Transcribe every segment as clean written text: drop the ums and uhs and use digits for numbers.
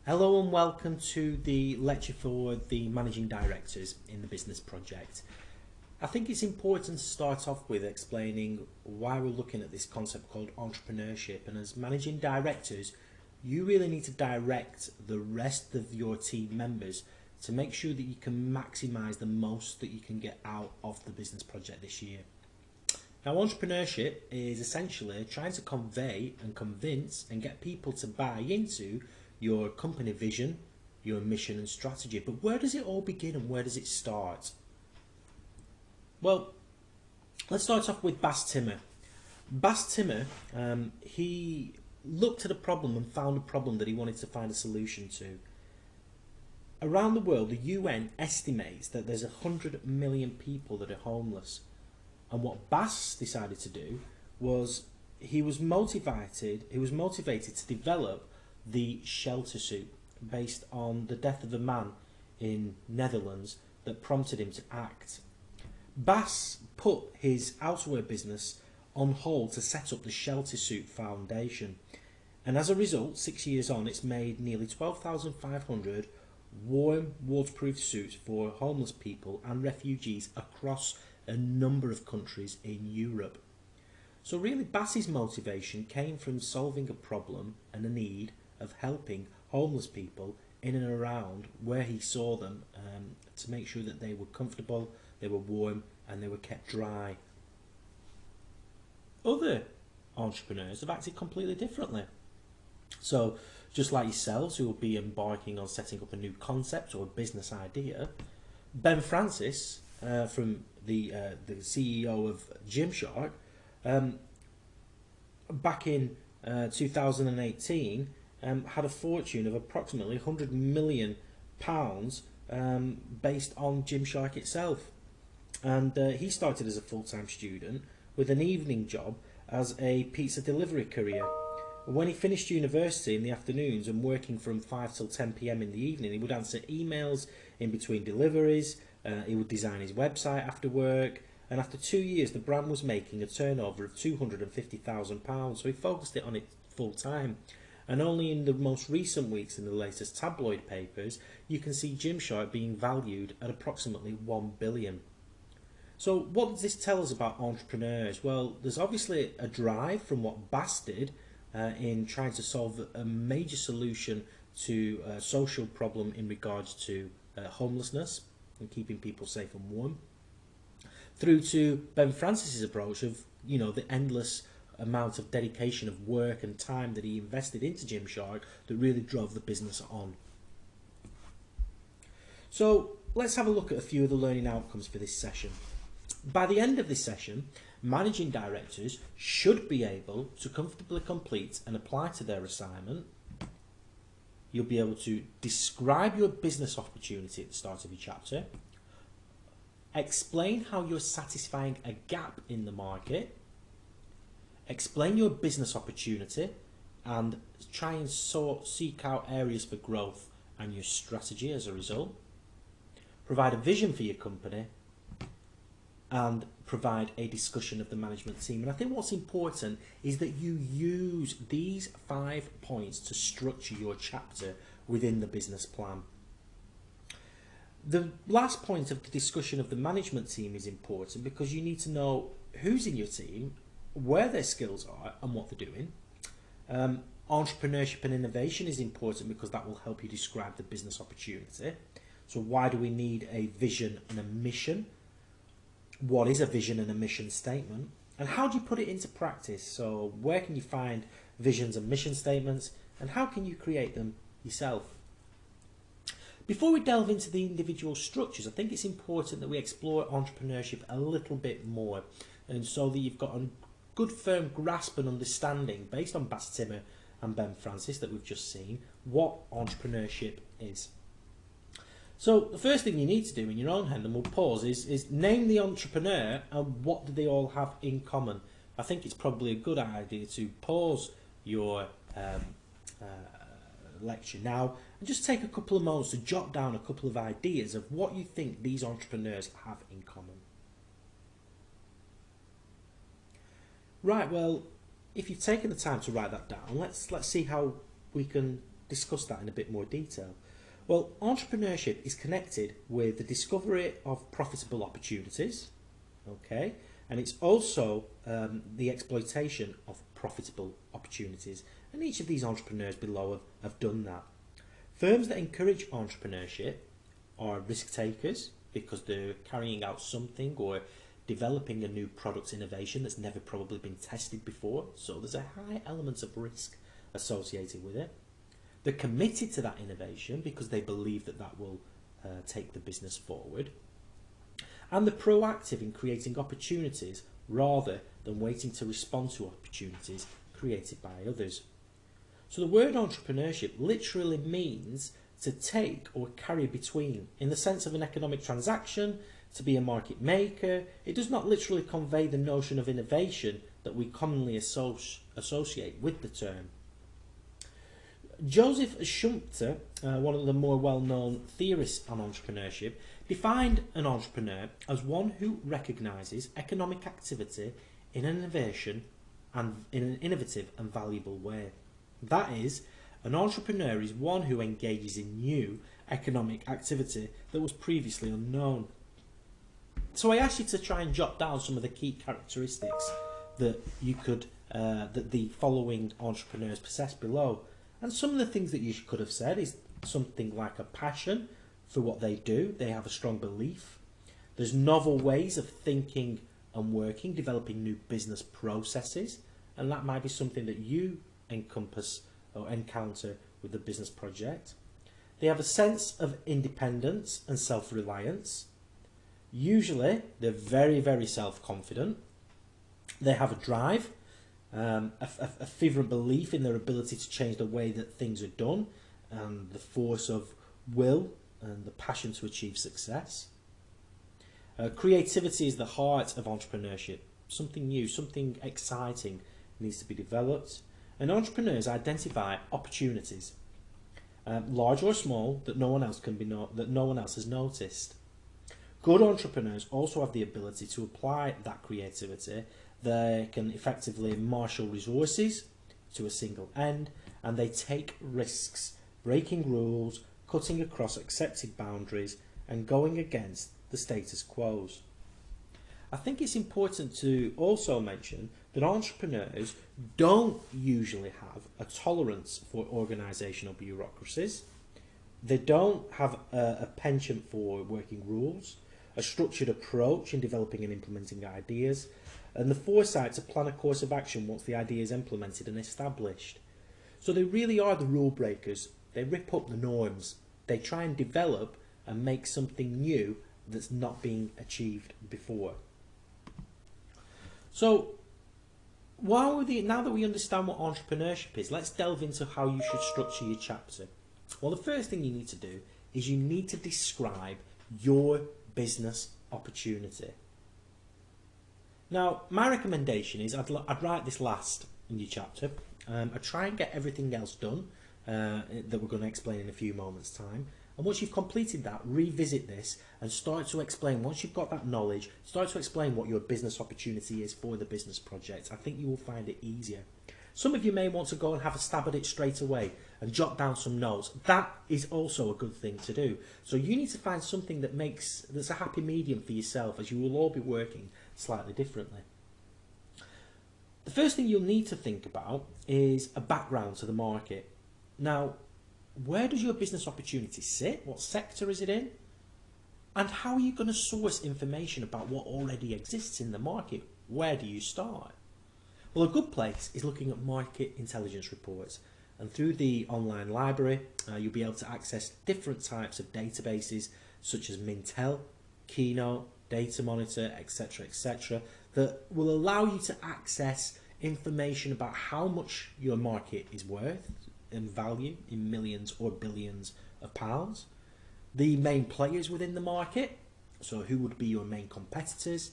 Hello and welcome to the lecture for the managing directors in the business project. I think it's important to start off with explaining why we're looking at this concept called entrepreneurship, and as managing directors you really need to direct the rest of your team members to make sure that you can maximise the most that you can get out of the business project this year. Now, entrepreneurship is essentially trying to convey and convince and get people to buy into your company vision, your mission and strategy. But where does it all begin and where does it start? Well, let's start off with Bas Timmer. Bas Timmer, he looked at a problem and found a problem that he wanted to find a solution to. Around the world, the UN estimates that there's 100 million people that are homeless. And what Bas decided to do was he was motivated to develop the shelter suit based on the death of a man in Netherlands that prompted him to act. Bas put his outerwear business on hold to set up the Shelter Suit Foundation, and as a result, 6 years on, it's made nearly 12,500 warm, waterproof suits for homeless people and refugees across a number of countries in Europe. So really, Bas's motivation came from solving a problem and a need of helping homeless people in and around where he saw them, to make sure that they were comfortable, they were warm and they were kept dry. Other entrepreneurs have acted completely differently. So just like yourselves, who will be embarking on setting up a new concept or a business idea, Ben Francis, from the CEO of Gymshark, back in 2018, had a fortune of approximately £100 million based on Gymshark itself. And he started as a full-time student with an evening job as a pizza delivery courier. When he finished university in the afternoons and working from 5 till 10 p.m. in the evening, he would answer emails in between deliveries, he would design his website after work, and after 2 years the brand was making a turnover of £250,000, so he focused it on it full time. And only in the most recent weeks in the latest tabloid papers you can see Gymshark being valued at approximately £1 billion. So what does this tell us about entrepreneurs? Well, there's obviously a drive from what Bas did in trying to solve a major solution to a social problem in regards to homelessness and keeping people safe and warm, through to Ben Francis's approach of, the endless amount of dedication of work and time that he invested into Gymshark that really drove the business on. So let's have a look at a few of the learning outcomes for this session. By the end of this session, managing directors should be able to comfortably complete and apply to their assignment. You'll be able to describe your business opportunity at the start of your chapter, explain how you're satisfying a gap in the market, explain your business opportunity and try and seek out areas for growth and your strategy as a result, provide a vision for your company, and provide a discussion of the management team. And I think what's important is that you use these 5 points to structure your chapter within the business plan. The last point of the discussion of the management team is important because you need to know who's in your team, where their skills are and what they're doing. Entrepreneurship and innovation is important because that will help you describe the business opportunity. So why do we need a vision and a mission? What is a vision and a mission statement? And how do you put it into practice? So where can you find visions and mission statements, and how can you create them yourself? Before we delve into the individual structures, I think it's important that we explore entrepreneurship a little bit more, and so that you've got a good firm grasp and understanding based on Bas Timmer and Ben Francis that we've just seen what entrepreneurship is. So the first thing you need to do in your own hand, and we'll pause, is name the entrepreneur and what do they all have in common. I think it's probably a good idea to pause your lecture now and just take a couple of moments to jot down a couple of ideas of what you think these entrepreneurs have in common. Right, well, if you've taken the time to write that down, let's see how we can discuss that in a bit more detail. Well, entrepreneurship is connected with the discovery of profitable opportunities, okay, and it's also the exploitation of profitable opportunities, and each of these entrepreneurs below have done that. Firms that encourage entrepreneurship are risk takers because they're carrying out something or developing a new product innovation that's never probably been tested before, so there's a high element of risk associated with it. They're committed to that innovation because they believe that that will take the business forward. And they're proactive in creating opportunities rather than waiting to respond to opportunities created by others. So the word entrepreneurship literally means to take or carry between, in the sense of an economic transaction, to be a market maker. It does not literally convey the notion of innovation that we commonly associate with the term. Joseph Schumpeter, one of the more well-known theorists on entrepreneurship, defined an entrepreneur as one who recognises economic activity in an innovation and in an innovative and valuable way. That is, an entrepreneur is one who engages in new economic activity that was previously unknown. So I asked you to try and jot down some of the key characteristics that you could, that the following entrepreneurs possess below. And some of the things that you could have said is something like a passion for what they do. They have a strong belief. There's novel ways of thinking and working, developing new business processes, and that might be something that you encompass or encounter with the business project. They have a sense of independence and self-reliance. Usually, they're very, very self-confident. They have a drive, a fervent belief in their ability to change the way that things are done, and the force of will and the passion to achieve success. Creativity is the heart of entrepreneurship. Something new, something exciting needs to be developed. And entrepreneurs identify opportunities, large or small, that no one else has noticed. Good entrepreneurs also have the ability to apply that creativity. They can effectively marshal resources to a single end, and they take risks, breaking rules, cutting across accepted boundaries, and going against the status quo. I think it's important to also mention that entrepreneurs don't usually have a tolerance for organisational bureaucracies. They don't have a penchant for working rules, a structured approach in developing and implementing ideas, and the foresight to plan a course of action once the idea is implemented and established. So they really are the rule breakers. They rip up the norms. They try and develop and make something new that's not being achieved before. So now that we understand what entrepreneurship is, let's delve into how you should structure your chapter. Well, the first thing you need to do is you need to describe your business opportunity. Now, my recommendation is I'd write this last in your chapter. I try and get everything else done that we're going to explain in a few moments' time. And once you've completed that, revisit this and start to explain, once you've got that knowledge, start to explain what your business opportunity is for the business project. I think you will find it easier. Some of you may want to go and have a stab at it straight away and jot down some notes. That is also a good thing to do. So you need to find something that's a happy medium for yourself, as you will all be working slightly differently. The first thing you'll need to think about is a background to the market. Now, where does your business opportunity sit? What sector is it in? And how are you going to source information about what already exists in the market? Where do you start? Well, a good place is looking at market intelligence reports. And through the online library, you'll be able to access different types of databases such as Mintel, Keynote, Data Monitor, etc., that will allow you to access information about how much your market is worth in value, in millions or billions of pounds, the main players within the market, so who would be your main competitors,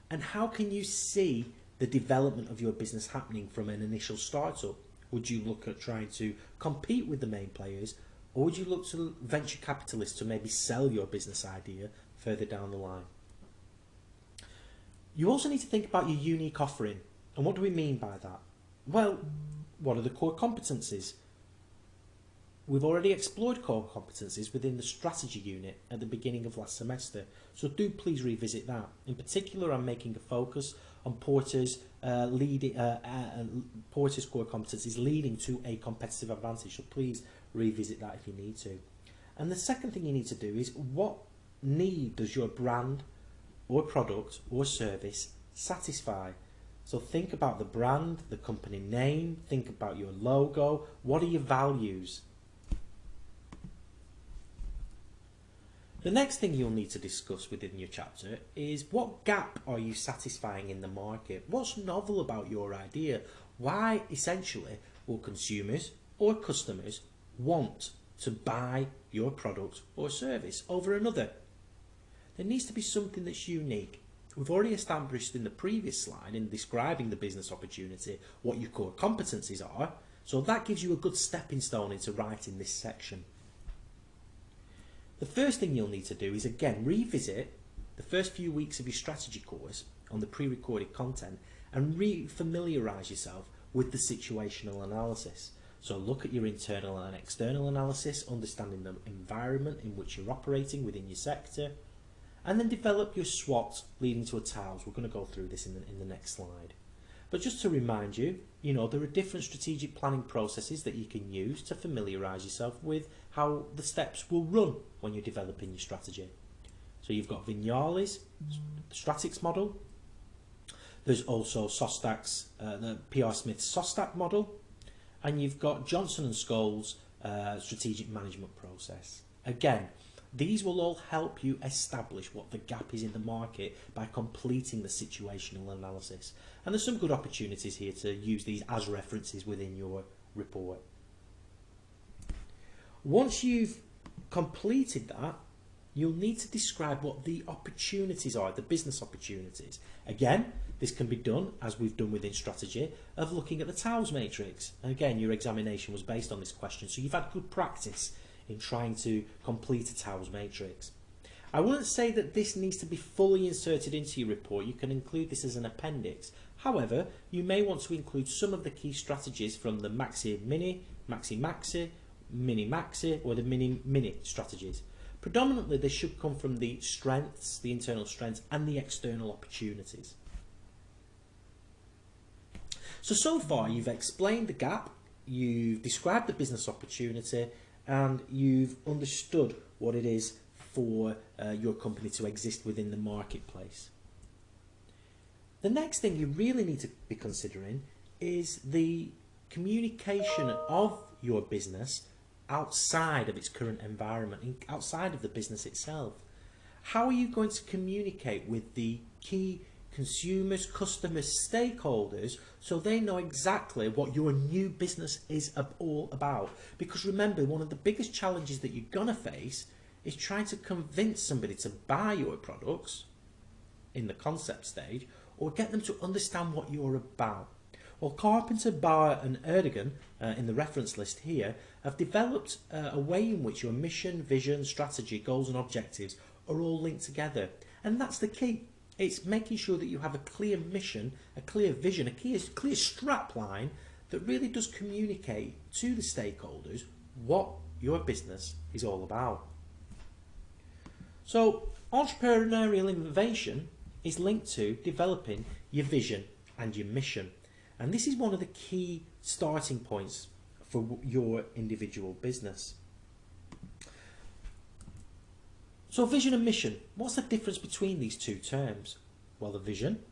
and how can you see the development of your business happening from an initial startup. Would you look at trying to compete with the main players, or would you look to venture capitalists to maybe sell your business idea further down the line? You also need to think about your unique offering. And what do we mean by that? Well, what are the core competencies? We've already explored core competencies within the strategy unit at the beginning of last semester, so do please revisit that. In particular, I'm making a focus on Porter's Porter's core competencies leading to a competitive advantage, so please revisit that if you need to. And the second thing you need to do is, what need does your brand or product or service satisfy? So think about the brand, the company name, think about your logo, what are your values? The next thing you'll need to discuss within your chapter is, what gap are you satisfying in the market? What's novel about your idea? Why, essentially, will consumers or customers want to buy your product or service over another? There needs to be something that's unique. We've already established in the previous slide, in describing the business opportunity, what your core competencies are, so that gives you a good stepping stone into writing this section. The first thing you'll need to do is, again, revisit the first few weeks of your strategy course on the pre-recorded content and re-familiarise yourself with the situational analysis. So look at your internal and external analysis, understanding the environment in which you're operating within your sector, and then develop your SWOT leading to a TOWS. We're going to go through this in the next slide. But just to remind you, there are different strategic planning processes that you can use to familiarise yourself with how the steps will run when you're developing your strategy. So you've got Vignali's Stratix model. There's also Sostak's, the PR Smith Sostak model. And you've got Johnson & Scholes strategic management process. Again, these will all help you establish what the gap is in the market by completing the situational analysis. And there's some good opportunities here to use these as references within your report. Once you've completed that, you'll need to describe what the opportunities are, the business opportunities. Again, this can be done, as we've done within strategy, of looking at the TOWS matrix. And again, your examination was based on this question, so you've had good practice in trying to complete a TOWS matrix. I wouldn't say that this needs to be fully inserted into your report. You can include this as an appendix. However, you may want to include some of the key strategies from the Maxi Mini, Maxi Maxi, Mini Maxi, or the Mini Mini strategies. Predominantly, they should come from the strengths, the internal strengths, and the external opportunities. So far, you've explained the gap, you've described the business opportunity, and you've understood what it is for your company to exist within the marketplace. The next thing you really need to be considering is the communication of your business outside of its current environment, outside of the business itself. How are you going to communicate with the key consumers, customers, stakeholders, so they know exactly what your new business is all about? Because remember, one of the biggest challenges that you're going to face is trying to convince somebody to buy your products in the concept stage, or get them to understand what you're about. Well, Carpenter, Bauer and Erdogan, in the reference list here, have developed a way in which your mission, vision, strategy, goals and objectives are all linked together. And that's the key. It's making sure that you have a clear mission, a clear vision, a clear strap line that really does communicate to the stakeholders what your business is all about. So entrepreneurial innovation is linked to developing your vision and your mission. And this is one of the key starting points for your individual business. So vision and mission, what's the difference between these two terms? Well, the vision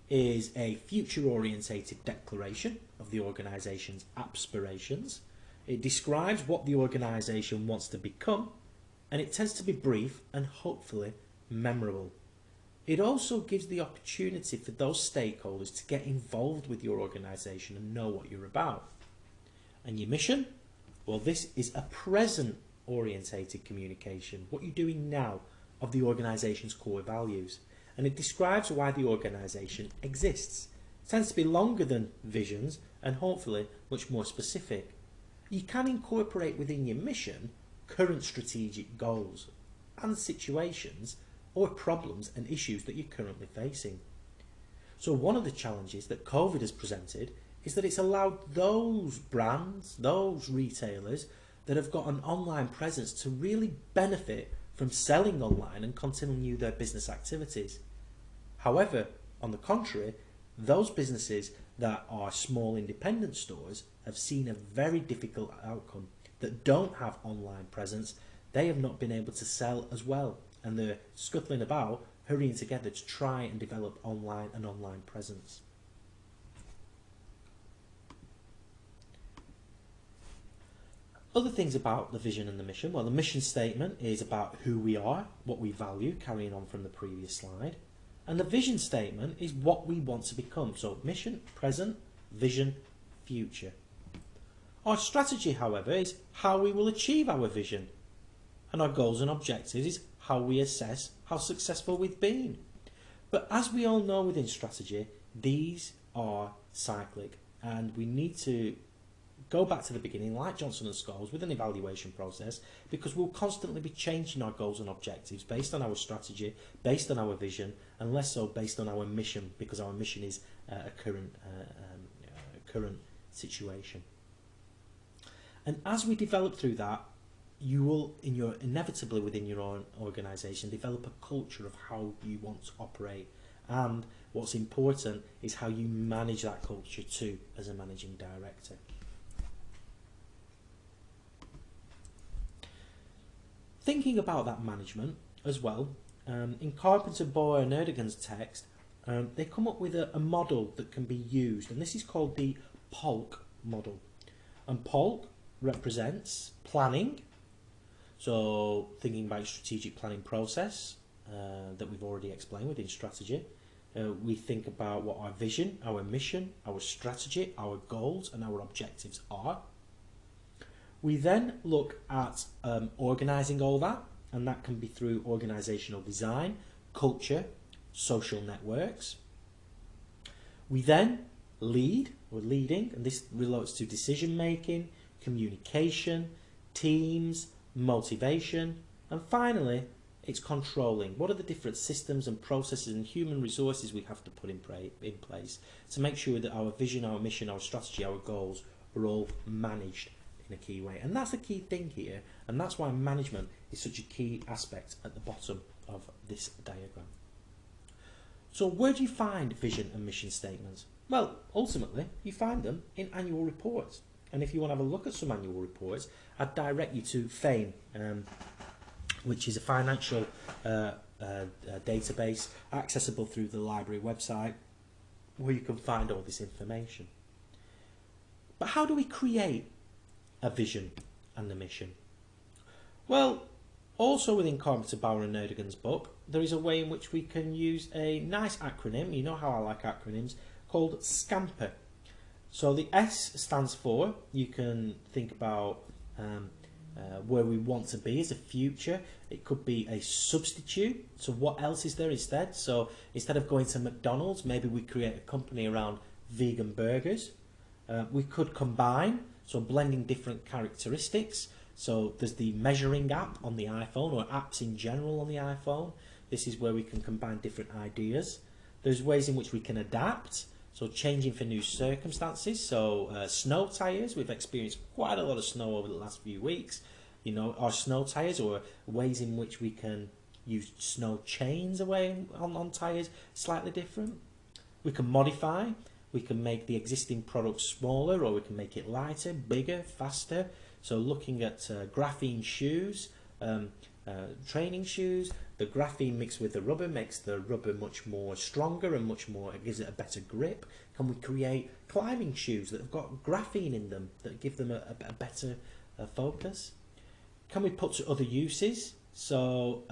is a future-orientated declaration of the organisation's aspirations. It describes what the organisation wants to become, and it tends to be brief and hopefully memorable. It also gives the opportunity for those stakeholders to get involved with your organisation and know what you're about. And your mission? Well, this is a present orientated communication, what you're doing now of the organisation's core values, and it describes why the organisation exists. It tends to be longer than visions and hopefully much more specific. You can incorporate within your mission current strategic goals and situations or problems and issues that you're currently facing. So one of the challenges that COVID has presented is that it's allowed those brands, those retailers, that have got an online presence to really benefit from selling online and continue their business activities. However, on the contrary, those businesses that are small independent stores have seen a very difficult outcome, that don't have online presence. They have not been able to sell as well, and they're scuttling about, hurrying together to try and develop an online presence. Other things about the vision and the mission. Well, the mission statement is about who we are, what we value, carrying on from the previous slide. And the vision statement is what we want to become. So mission, present, vision, future. Our strategy, however, is how we will achieve our vision. And our goals and objectives is how we assess how successful we've been. But as we all know within strategy, these are cyclic, and we need to go back to the beginning like Johnson and Scholes with an evaluation process, because we'll constantly be changing our goals and objectives based on our strategy, based on our vision, and less so based on our mission, because our mission is a current situation. And as we develop through that, you will inevitably within your own organisation develop a culture of how you want to operate, and what's important is how you manage that culture too as a managing director. Thinking about that management as well, in Carpenter, Boyer and Erdogan's text, they come up with a model that can be used, and this is called the POLC model. And POLC represents planning, so thinking about strategic planning process that we've already explained within strategy. We think about what our vision, our mission, our strategy, our goals and our objectives are. We then look at organising all that, and that can be through organisational design, culture, social networks. We then lead, or leading, and this relates to decision making, communication, teams, motivation, and finally it's controlling. What are the different systems and processes and human resources we have to put in place to make sure that our vision, our mission, our strategy, our goals are all managed in a key way. And that's the key thing here, and that's why management is such a key aspect at the bottom of this diagram. So where do you find vision and mission statements? Well, ultimately you find them in annual reports, and if you want to have a look at some annual reports, I'd direct you to FAME, which is a financial database accessible through the library website, where you can find all this information. But how do we create a vision and a mission? Well, also within Carpenter, Boyer and Erdogan's book, there is a way in which we can use a nice acronym, you know how I like acronyms, called SCAMPER. So the S stands for, you can think about where we want to be as a future. It could be a substitute, so what else is there instead? So instead of going to McDonald's, maybe we create a company around vegan burgers. We could combine, so blending different characteristics. So there's the measuring app on the iPhone, or apps in general on the iPhone. This is where we can combine different ideas. There's ways in which we can adapt, so changing for new circumstances. So snow tyres, we've experienced quite a lot of snow over the last few weeks. You know, our snow tyres, or ways in which we can use snow chains away on tyres, slightly different. We can modify. We can make the existing product smaller, or we can make it lighter, bigger, faster. So looking at graphene shoes, training shoes, the graphene mixed with the rubber makes the rubber much more stronger and much more, it gives it a better grip. Can we create climbing shoes that have got graphene in them that give them a better focus? Can we put to other uses? So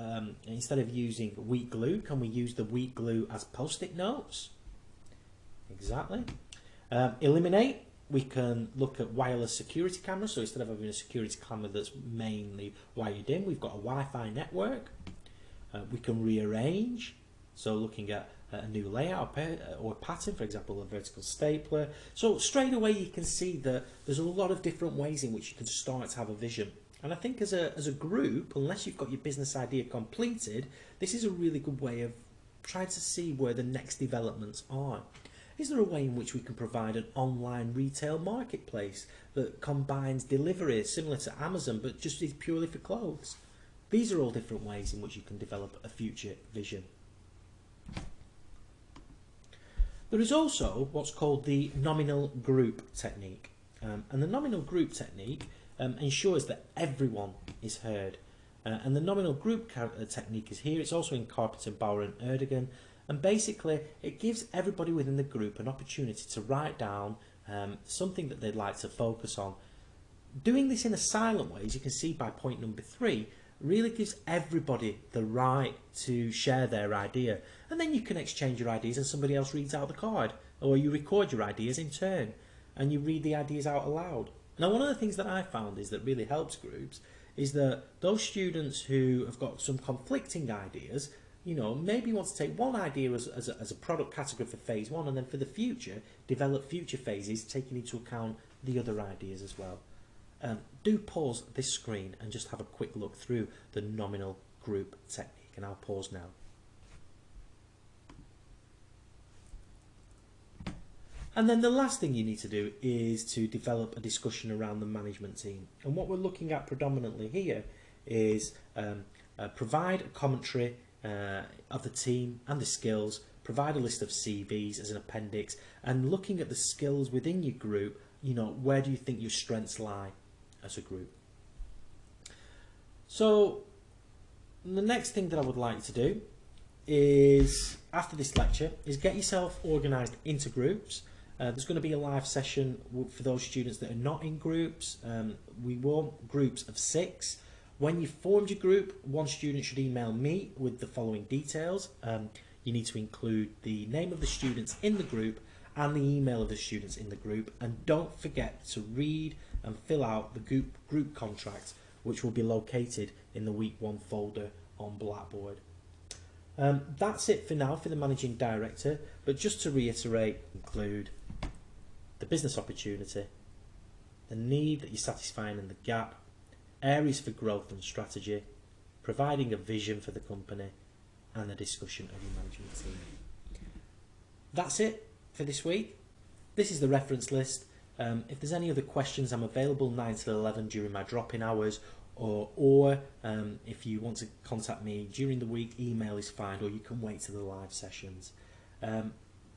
instead of using wheat glue, can we use the wheat glue as post-it notes? Exactly. Eliminate. We can look at wireless security cameras. So instead of having a security camera that's mainly wired in, we've got a Wi-Fi network. We can rearrange. So looking at a new layout or pattern, for example, a vertical stapler. So straight away you can see that there's a lot of different ways in which you can start to have a vision. And I think as a group, unless you've got your business idea completed, this is a really good way of trying to see where the next developments are. Is there a way in which we can provide an online retail marketplace that combines delivery similar to Amazon but just is purely for clothes? These are all different ways in which you can develop a future vision. There is also what's called the nominal group technique. And the nominal group technique ensures that everyone is heard. And the nominal group technique is here. It's also in Carpenter, Bauer and Erdogan. And basically it gives everybody within the group an opportunity to write down something that they'd like to focus on. Doing this in a silent way, as you can see by point number 3, really gives everybody the right to share their idea. And then you can exchange your ideas and somebody else reads out the card. Or you record your ideas in turn and you read the ideas out aloud. Now, one of the things that I found is that really helps groups is that those students who have got some conflicting ideas, you know, maybe want to take one idea as a product category for phase 1 and then for the future, develop future phases taking into account the other ideas as well. Do pause this screen and just have a quick look through the nominal group technique, and I'll pause now. And then the last thing you need to do is to develop a discussion around the management team. And what we're looking at predominantly here is provide a commentary of the team and the skills, provide a list of CVs as an appendix, and looking at the skills within your group, you know, where do you think your strengths lie as a group? So the next thing that I would like to do is, after this lecture, is get yourself organised into groups. There's going to be a live session for those students that are not in groups. We want groups of 6. When you've formed your group, one student should email me with the following details. You need to include the name of the students in the group and the email of the students in the group, and don't forget to read and fill out the group contract, which will be located in the week 1 folder on Blackboard. That's it for now for the managing director, but just to reiterate, include the business opportunity, the need that you're satisfying in the gap, areas for growth and strategy, providing a vision for the company, and the discussion of your management team. That's it for this week. This is the reference list. If there's any other questions, I'm available 9 till 11 during my drop-in hours, or if you want to contact me during the week, email is fine, or you can wait to the live sessions.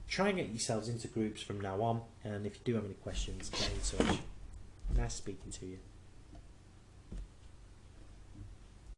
Try and get yourselves into groups from now on, and if you do have any questions, get in touch. Nice speaking to you.